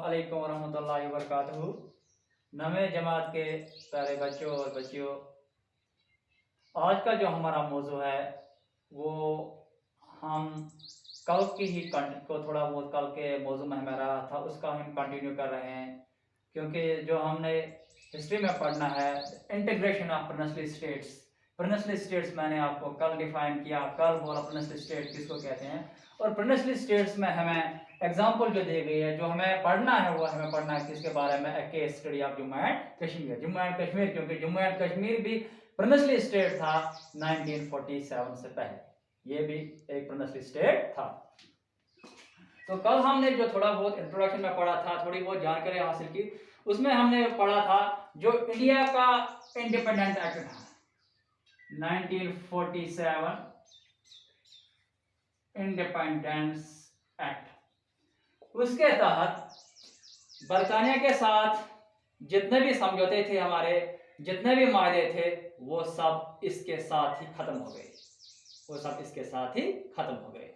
अस्सलामुअलैकुम वरहमतुल्लाहि वबरकातुहू। नवे जमात के प्यारे बच्चों और बच्चियों, आज का जो हमारा मौजू है वो हम कल की ही कंटेंट को थोड़ा बहुत कल के मौजू में हमें रहा था उसका हम कंटिन्यू कर रहे हैं, क्योंकि जो हमने हिस्ट्री में पढ़ना है integration of principal states. Principal states मैंने आपको कल डिफाइन किया, कल बोला प्रिंसिपल स्टेट किसको कहते हैं, और प्रिंसिपल स्टेट्स में हमें एग्जाम्पल जो दी गई है, जो हमें पढ़ना है वो हमें पढ़ना है किसके बारे में, a case study of Jammu and Kashmir. Jammu and Kashmir, क्योंकि जम्मू एंड कश्मीर भी प्रिंसिपल स्टेट था 1947 से पहले, ये भी एक प्रिंसिपल स्टेट था। तो कल हमने जो थोड़ा बहुत इंट्रोडक्शन में पढ़ा था, थोड़ी बहुत जानकारी हासिल की, उसमें हमने पढ़ा था जो इंडिया का इंडिपेंडेंट एक्ट था 1947 इंडिपेंडेंस एक्ट। उसके तहत बरतानिया के साथ जितने भी समझौते थे, हमारे जितने भी मायदे थे, वो सब इसके साथ ही खत्म हो गए, वो सब इसके साथ ही खत्म हो गए।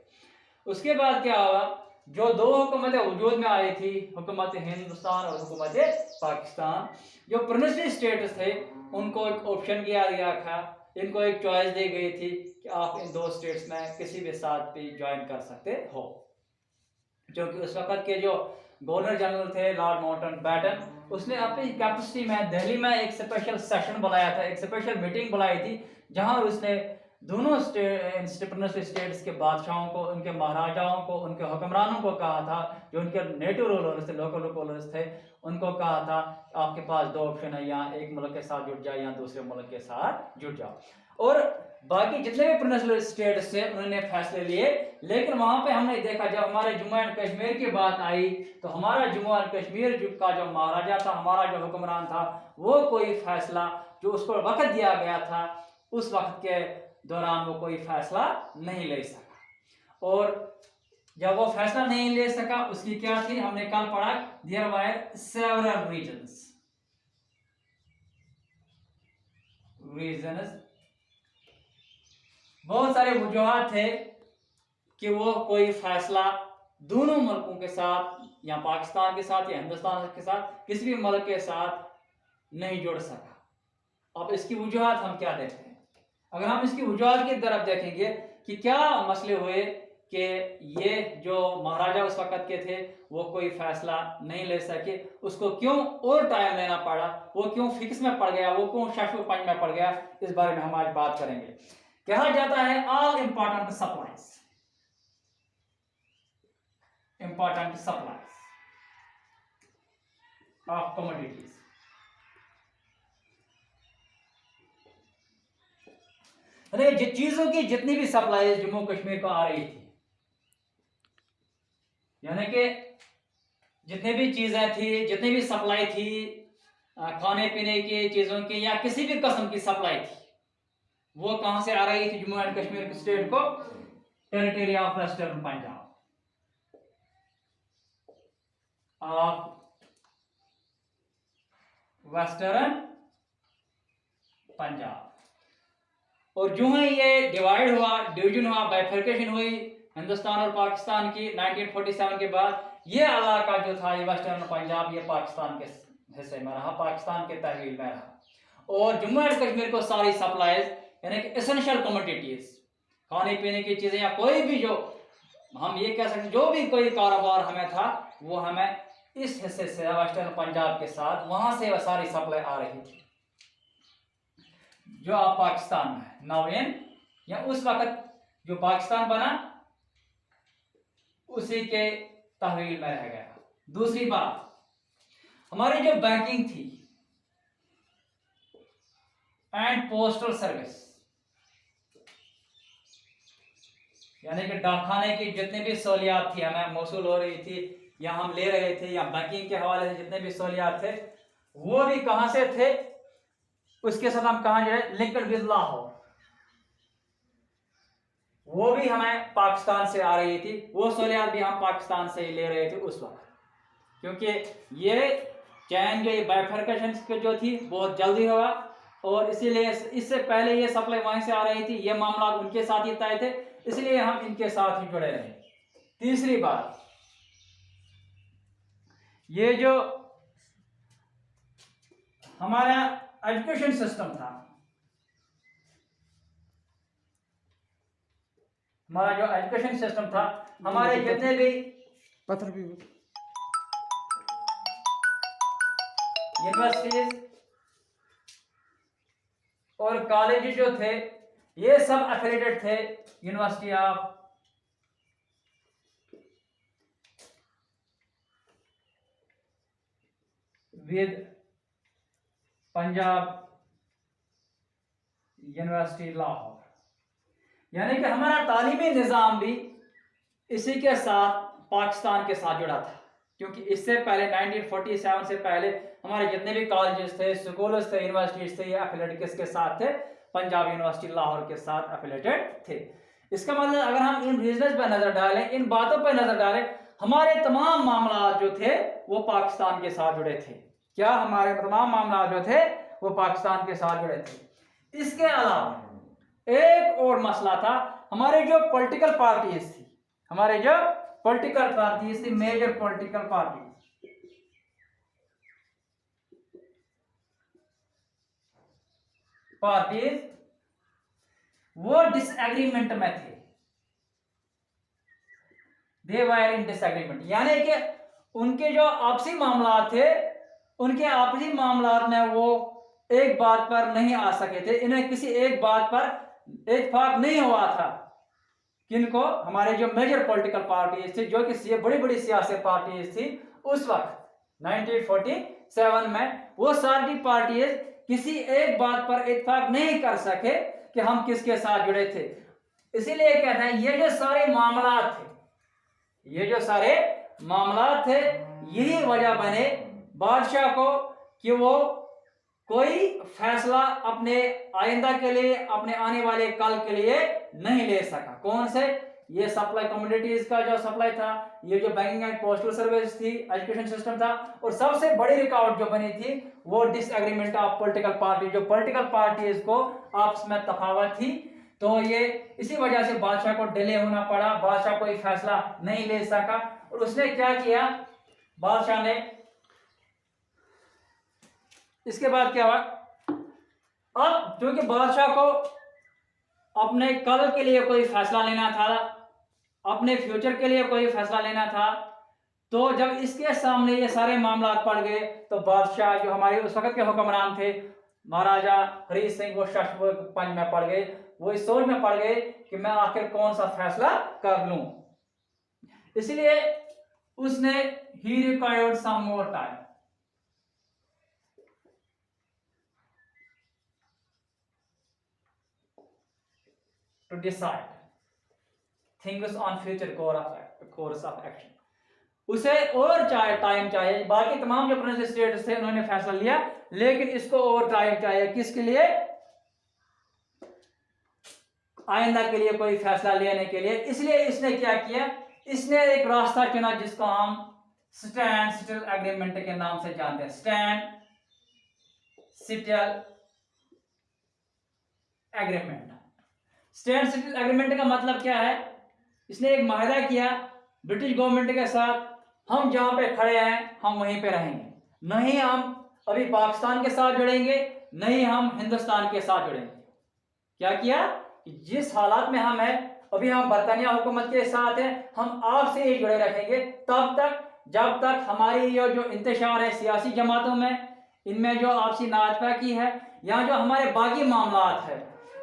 उसके बाद क्या हुआ, जो दो हुकूमतें वजूद में आई थी, हुकूमत हिंदुस्तान और हुकूमत पाकिस्तान, जो प्रिंसिपल स्टेट्स थे उनको एक ऑप्शन दिया गया था, इनको एक चॉइस दी गई थी कि आप इन दो स्टेट्स में किसी भी साथ भी ज्वाइन कर सकते हो। क्योंकि उस वक्त के जो गवर्नर जनरल थे लॉर्ड माउंटबेटन, उसने अपनी कैपेसिटी में दिल्ली में एक स्पेशल सेशन बुलाया था, एक स्पेशल मीटिंग बुलाई थी, जहां उसने दोनों स्टेट्स के बादशाहों को, उनके महाराजाओं को, उनके हुक्मरानों को कहा था, जो उनके नेटिव रूलर्स थे, लोकल रूलर्स थे, उनको कहा था आपके पास दो ऑप्शन है, यहाँ एक मुल्क के साथ जुड़ जाओ या दूसरे मुल्क के साथ जुड़ जाओ। और बाकी जितने भी प्रिंसिपल स्टेट्स थे उन्होंने फैसले लिए, लेकिन वहां पे हमने देखा जब हमारे जम्मू एंड कश्मीर की बात आई तो हमारा जम्मू एंड कश्मीर का जो महाराजा था, हमारा जो हुक्मरान था, वो कोई फैसला जो उसको वक्त दिया गया था उस वक्त के दौरान वो कोई फैसला नहीं ले सका। और जब वो फैसला नहीं ले सका उसकी क्या थी, हमने कल पढ़ा, देयर वर सेवरल रीजंस बहुत सारे वजूहात थे कि वो कोई फैसला दोनों मुल्कों के साथ, या पाकिस्तान के साथ या हिंदुस्तान के साथ, किसी भी मुल्क के साथ नहीं जुड़ सका। अब इसकी वजूहात हम क्या देखते हैं, अगर हम इसकी वजूहात की तरफ देखेंगे कि क्या मसले हुए कि ये जो महाराजा उस वक्त के थे वो कोई फैसला नहीं ले सके, उसको क्यों और टाइम लेना पड़ा, वो क्यों फिक्स में पड़ गया, वो क्यों शशो पंच में पड़ गया, इस बारे में हम आज बात करेंगे। कहा जाता है all important supplies of commodities. अरे चीजों की जितनी भी सप्लाई जम्मू कश्मीर को आ रही थी, यानी कि जितनी भी चीजें थी, जितनी भी सप्लाई थी, खाने पीने की चीजों की या किसी भी किस्म की सप्लाई थी, वो कहां से आ रही थी जम्मू एंड कश्मीर स्टेट को, territory of western Punjab, of western Punjab. और जो है ये डिवाइड हुआ, डिवीजन हुआ, बाइफर्केशन हुई हिंदुस्तान और पाकिस्तान की 1947 के बाद, ये इलाका जो था ये वेस्टर्न पंजाब ये पाकिस्तान के हिस्से में रहा, पाकिस्तान के तहवील में रहा। और जम्मू एंड कश्मीर को सारी सप्लाईज यानी कि एसेंशियल कमोडिटीज, खाने पीने की चीजें या कोई भी जो हम ये कह सकते जो भी कोई कारोबार हमें था, वो हमें इस हिस्से से वेस्टर्न पंजाब के साथ वहां से सारी सप्लाई आ रही थी जो आप पाकिस्तान में है नवीन, या उस वक्त जो पाकिस्तान बना उसी के तहवील में रह गया। दूसरी बात, हमारी जो बैंकिंग थी एंड पोस्टल सर्विस, यानी कि डाकखाने की जितनी भी सहूलियात थी हमें मौसूल हो रही थी या हम ले रहे थे, या बैंकिंग के हवाले से जितने भी सहूलियात थे, वो भी कहां से थे, उसके साथ हम कहां जो लिंक्ड विद लाहौर, वो भी हमें पाकिस्तान से आ रही थी, वो सहूलियात भी हम पाकिस्तान से ही ले रहे थे उस वक्त, क्योंकि ये चैन जो बाइफर्केशन जो थी बहुत जल्दी हुआ, और इसीलिए इससे पहले ये सप्लाई वहीं से आ रही थी, ये मामला उनके साथ ही तय थे, इसलिए हम इनके साथ ही जुड़े रहे। तीसरी बात ये जो हमारा एजुकेशन सिस्टम था, हमारा जो एजुकेशन सिस्टम था, हमारे जितने भी पत्थर भी यूनिवर्सिटीज और कॉलेज जो थे ये सब एफिलिएटेड थे university of with Punjab university Lahore. यानी कि हमारा तालीमी निज़ाम भी इसी के साथ पाकिस्तान के साथ जुड़ा था, क्योंकि इससे पहले 1947 से पहले हमारे जितने भी कॉलेजेस थे, स्कूल्स थे, यूनिवर्सिटीज थे, ये एफिलेटेड किसके साथ थे? पंजाब यूनिवर्सिटी लाहौर के साथ एफिलेटेड थे। इसका मतलब अगर हम इन रीजन्स पर नजर डालें, इन बातों पर नजर डालें, हमारे तमाम मामला जो थे वो पाकिस्तान के साथ जुड़े थे। क्या हमारे तमाम मामला जो थे वो पाकिस्तान के साथ जुड़े थे। इसके अलावा एक और मसला था, हमारे जो पॉलिटिकल पार्टीज थी, हमारे जो पॉलिटिकल पार्टीज थी, मेजर पॉलिटिकल पार्टीज वो डिसएग्रीमेंट में थे। दे वर इन डिसएग्रीमेंट, यानी कि उनके जो आपसी मामला थे, उनके आपसी मामला में वो एक बात पर नहीं आ सके थे, इन्हें किसी एक बात पर इत्तेफाक नहीं हुआ था। किनको? हमारे जो मेजर पॉलिटिकल पार्टीज थी, जो कि बड़ी बड़ी सियासी पार्टीज थी उस वक्त 1947 में, वो सारी पार्टीज किसी एक बात पर इत्तेफाक नहीं कर सके कि हम किसके साथ जुड़े थे। इसीलिए कहते हैं ये जो सारे मामला थे, ये जो सारे मामला थे, यही वजह बने बादशाह को कि वो कोई फैसला अपने आइंदा के लिए, अपने आने वाले कल के लिए नहीं ले सका। कौन से? ये सप्लाई कम्युनिटीज का जो सप्लाई था, ये जो बैंकिंग एंड पोस्टल सर्विस थी, एजुकेशन सिस्टम था, और सबसे बड़ी रिकॉर्ड जो बनी थी वो डिसएग्रीमेंट ऑफ पॉलिटिकल पार्टी, जो पॉलिटिकल पार्टीज को आपस में तफावत थी। तो ये इसी वजह से बादशाह को डिले होना पड़ा, बादशाह कोई फैसला नहीं ले सका। और उसने क्या किया? बादशाह ने इसके बाद क्या हुआ? अब क्योंकि बादशाह को अपने कल के लिए कोई फैसला लेना था, अपने फ्यूचर के लिए कोई फैसला लेना था, तो जब इसके सामने ये सारे मामला पड़ गए तो बादशाह जो हमारे उस वक्त के हुक्मरान थे, महाराजा हरी सिंह, वो पंच में पड़ गए, वो इस सोच में पड़ गए कि मैं आखिर कौन सा फैसला कर लूं। इसलिए उसने ही required some more time to decide things on future course of action। उसे और टाइम चाहिए। बाकी तमाम जो प्रिंस स्टेट्स थे उन्होंने फैसला लिया, लेकिन इसको और टाइम चाहिए। किसके लिए? आइंदा के लिए कोई फैसला लेने के लिए। इसलिए इसने क्या किया? इसने एक रास्ता चुना जिसको हम स्टैंड स्टिल एग्रीमेंट के नाम से जानते हैं। Stand still agreement. Stand still agreement का मतलब क्या है? इसने एक माहिदा किया ब्रिटिश गवर्नमेंट के साथ, हम जहां पे खड़े हैं हम वहीं पे रहेंगे, नहीं हम अभी पाकिस्तान के साथ जुड़ेंगे, नहीं हम हिंदुस्तान के साथ जुड़ेंगे। क्या किया कि जिस हालात में हम हैं, अभी हम बरतानिया हुकूमत के साथ हैं, हम आपसे ही जुड़े रखेंगे तब तक जब तक हमारी ये जो इंतशार है सियासी जमातों में, इनमें जो आपसी नाजपा की है, या जो हमारे बाकी मामलात है,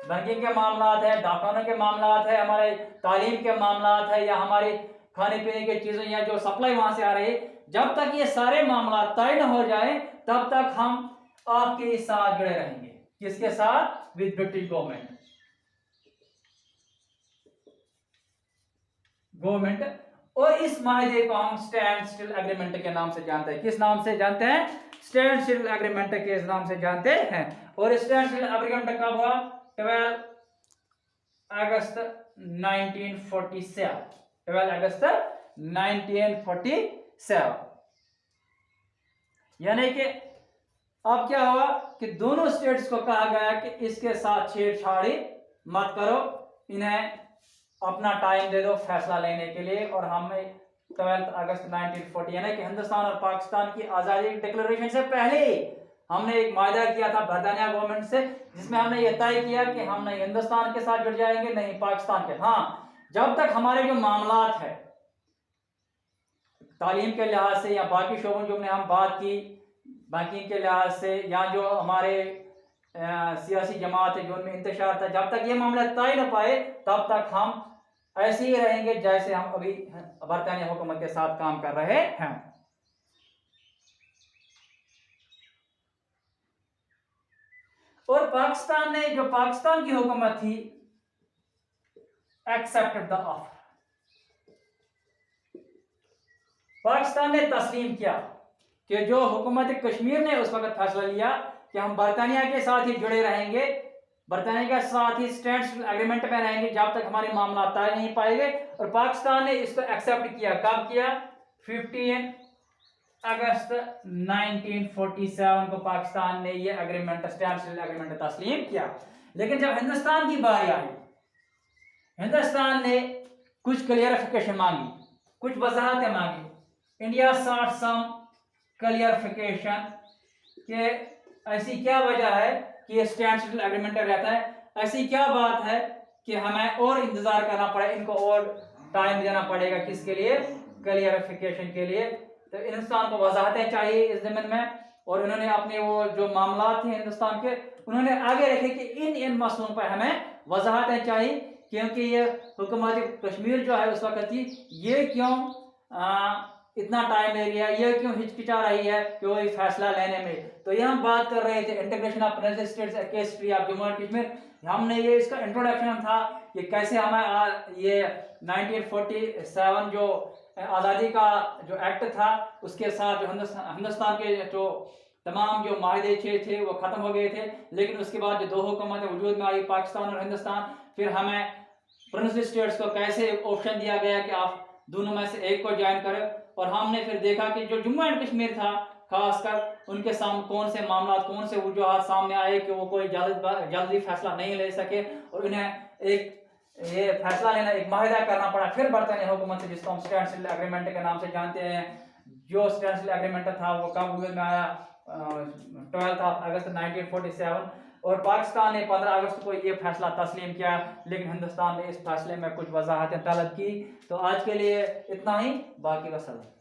बैंकिंग के मामलात है, डाकखानों के मामलात है, हमारे तालीम के मामलात है, या हमारी खाने पीने की चीज़ें या जो सप्लाई वहां से आ रही है, जब तक ये सारे मामला तय न हो जाए तब तक हम आपके साथ जुड़े रहेंगे। किसके साथ? With British government. और इस माहिदे को हम स्टैंड स्टिल एग्रीमेंट के नाम से जानते हैं। किस नाम से जानते हैं? स्टैंड स्टिल एग्रीमेंट के नाम से जानते हैं। और स्टैंड स्टिल एग्रीमेंट कब हुआ? 12 अगस्त 1947। 12 अगस्त 1947। यानी कि अब क्या हुआ कि दोनों स्टेट्स को कहा गया कि इसके साथ छेड़छाड़ी मत करो, इन्हें अपना टाइम दे दो फैसला लेने के लिए, और हमें 12 अगस्त 1940, यानी कि हिंदुस्तान और पाकिस्तान की आज़ादी डिक्लेरेशन से पहले हमने एक मायदा किया था बरतानिया गवर्नमेंट से, जिसमें हमने ये तय किया कि हम नहीं हिंदुस्तान के साथ जुड़ जाएंगे नहीं पाकिस्तान के। हाँ, जब तक हमारे जो मामलात है तालीम के लिहाज से या बाकी शोबों जो हमने हम बात की बैंकिंग के लिहाज से, या जो हमारे सियासी जमात है जो उनमें इंतशार था, जब तक ये मामला तय न पाए तब तक हम ऐसे ही रहेंगे जैसे हम अभी बरतानिया हुकूमत के साथ काम कर रहे हैं। और पाकिस्तान ने, जो पाकिस्तान की हुकूमत थी, एक्सेप्टेड द ऑफर, पाकिस्तान ने तस्लीम किया कि जो हुकूमत कश्मीर ने उस वक्त फैसला लिया कि हम बरतानिया के साथ ही जुड़े रहेंगे, बरतानिया के साथ ही स्टैंड एग्रीमेंट में रहेंगे जब तक हमारे मामला तय नहीं पाएंगे। और पाकिस्तान ने इसको एक्सेप्ट किया। कब किया? 15 अगस्त 1947 को पाकिस्तान ने ये एग्रीमेंट, स्टैंड एग्रीमेंट तस्लीम किया। लेकिन जब हिंदुस्तान की बारी आई, हिंदुस्तान ने कुछ क्लियरिफिकेशन मांगी, कुछ वजाहतें मांगी। इंडिया sought some clarification कि ऐसी क्या वजह है कि ये स्टैंड एग्रीमेंट रहता है, ऐसी क्या बात है कि हमें और इंतजार करना पड़े, इनको और टाइम देना पड़ेगा, किसके लिए? क्लियरिफिकेशन के लिए। तो हिंदुस्तान को वजाहतें चाहिए इस ज़मीन में, और उन्होंने अपने वो जो मामला थे हिंदुस्तान के, उन्होंने आगे रखे कि इन मसलों पर हमें वजाहतें चाहिए, क्योंकि ये हुकूमत कश्मीर जो है उस वक्त थी, ये क्यों इतना टाइम ले रही है, ये क्यों हिचकिचा रही है कोई फैसला लेने में। तो ये हम बात कर रहे थे integration of United states history of Jammu and Kashmir. हमने ये इसका इंट्रोडक्शन था कि कैसे हमें ये 1947 जो आज़ादी का जो एक्ट था उसके साथ जो हिंदुस्तान के जो तमाम जो माहदे थे वो ख़त्म हो गए थे। लेकिन उसके बाद जो दो हुकूमतें वजूद में आई, पाकिस्तान और हिंदुस्तान, फिर हमें प्रिंसली स्टेट्स को कैसे ऑप्शन दिया गया कि आप दोनों में से एक को ज्वाइन करें। और हमने फिर देखा कि जो जम्मू एंड कश्मीर था, खासकर उनके सामने कौन से मामला, कौन से वजूहात सामने आए कि वो कोई जल्दी फैसला नहीं ले सके, और उन्हें एक ये फैसला लेना, एक माहिदा करना पड़ा। फिर बरतानिया हुकूमत से, जिसको हम स्टैंड एग्रीमेंट के नाम से जानते हैं, जो स्टैंड एग्रीमेंट था वो कब वजूद में आया? 12 अगस्त 1947। और पाकिस्तान ने 15 अगस्त को ये फैसला तस्लीम किया, लेकिन हिंदुस्तान ने इस फैसले में कुछ वजाहतें तलब की। तो आज के लिए इतना ही, बाकी का सलाम।